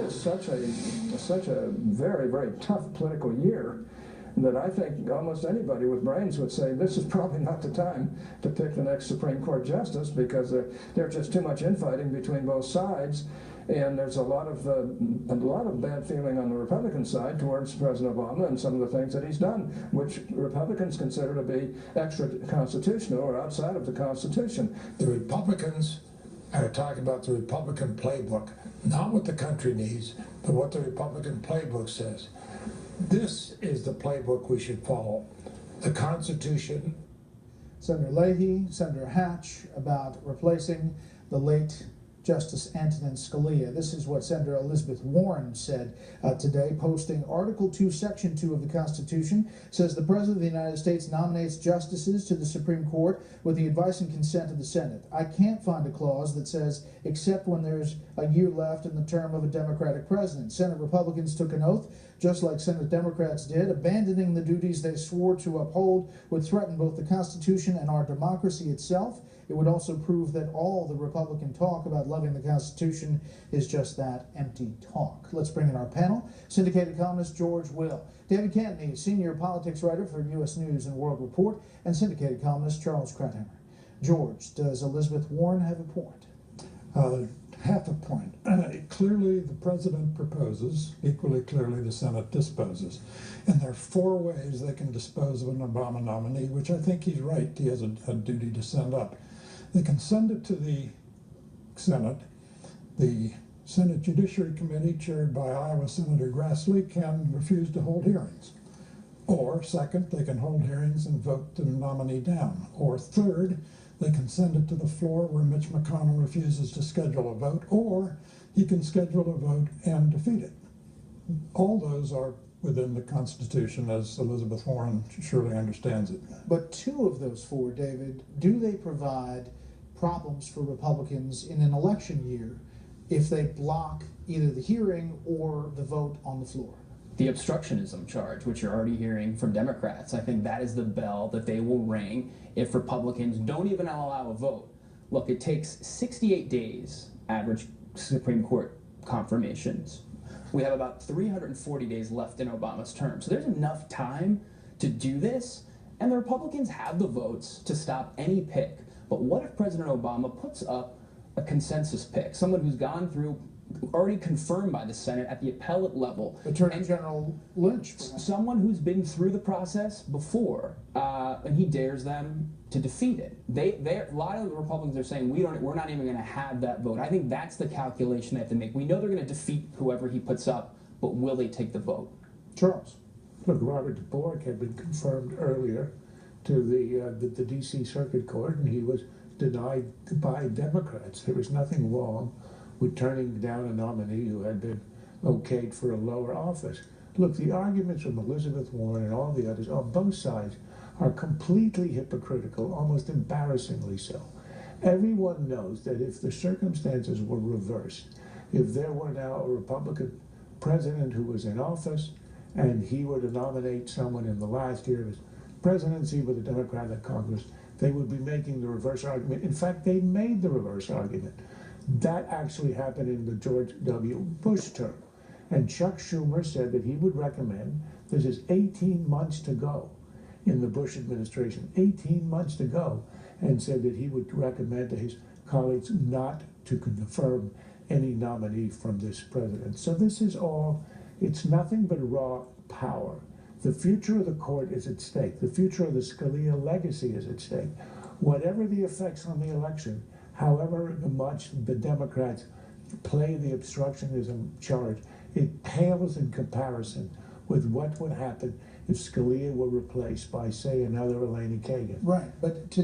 such a very, very tough political year that I think almost anybody with brains would say this is probably not the time to pick the next Supreme Court justice, because there's just too much infighting between both sides, and there's a lot of bad feeling on the Republican side towards President Obama and some of the things that he's done, which Republicans consider to be extra-constitutional or outside of the Constitution. The Republicans are talking about the Republican playbook, not what the country needs, but what the Republican playbook says. This is the playbook we should follow. The Constitution. Senator Leahy, Senator Hatch, about replacing the late Justice Antonin Scalia. This is what Senator Elizabeth Warren said today, posting Article 2, Section 2 of the Constitution. Says the President of the United States nominates justices to the Supreme Court with the advice and consent of the Senate. I can't find a clause that says except when there's a year left in the term of a Democratic president. Senate Republicans took an oath, just like Senate Democrats did. Abandoning the duties they swore to uphold would threaten both the Constitution and our democracy itself. It would also prove that all the Republican talk about loving the Constitution is just that, empty talk. Let's bring in our panel. Syndicated columnist George Will, David Cantney, senior politics writer for U.S. News and World Report, and syndicated columnist Charles Krauthammer. George, does Elizabeth Warren have a point? Half a point. Clearly the president proposes, equally clearly the Senate disposes. And there are 4 ways they can dispose of an Obama nominee, which I think he's right, he has a duty to send up. They can send it to the Senate. The Senate Judiciary Committee, chaired by Iowa Senator Grassley, can refuse to hold hearings. Or second, they can hold hearings and vote the nominee down. Or third, they can send it to the floor where Mitch McConnell refuses to schedule a vote, or he can schedule a vote and defeat it. All those are within the Constitution, as Elizabeth Warren surely understands it. But 2 of those 4, David, do they provide problems for Republicans in an election year if they block either the hearing or the vote on the floor? The obstructionism charge, which you're already hearing from Democrats, I think that is the bell that they will ring if Republicans don't even allow a vote. Look, it takes 68 days, average Supreme Court confirmations. We have about 340 days left in Obama's term. So there's enough time to do this, and the Republicans have the votes to stop any pick. But what if President Obama puts up a consensus pick, someone who's gone through, already confirmed by the Senate at the appellate level. Attorney General Lynch. Someone who's been through the process before, and he dares them to defeat it. A lot of the Republicans are saying we're not even going to have that vote. I think that's the calculation they have to make. We know they're going to defeat whoever he puts up, but will they take the vote? Charles. Look, Robert DeBork had been confirmed earlier to the D.C. Circuit Court, and he was denied by Democrats. There was nothing wrong with turning down a nominee who had been okayed for a lower office. Look, the arguments from Elizabeth Warren and all the others on both sides are completely hypocritical, almost embarrassingly so. Everyone knows that if the circumstances were reversed, if there were now a Republican president who was in office and he were to nominate someone in the last year of his presidency with a Democratic Congress, they would be making the reverse argument. In fact, they made the reverse argument. That actually happened in the George W. Bush term. And Chuck Schumer said that he would recommend, this is 18 months to go in the Bush administration, 18 months to go, and said that he would recommend to his colleagues not to confirm any nominee from this president. So this is all, it's nothing but raw power. The future of the court is at stake. The future of the Scalia legacy is at stake. Whatever the effects on the election, however much the Democrats play the obstructionism charge, it pales in comparison with what would happen if Scalia were replaced by, say, another Eleni Kagan. Right, but to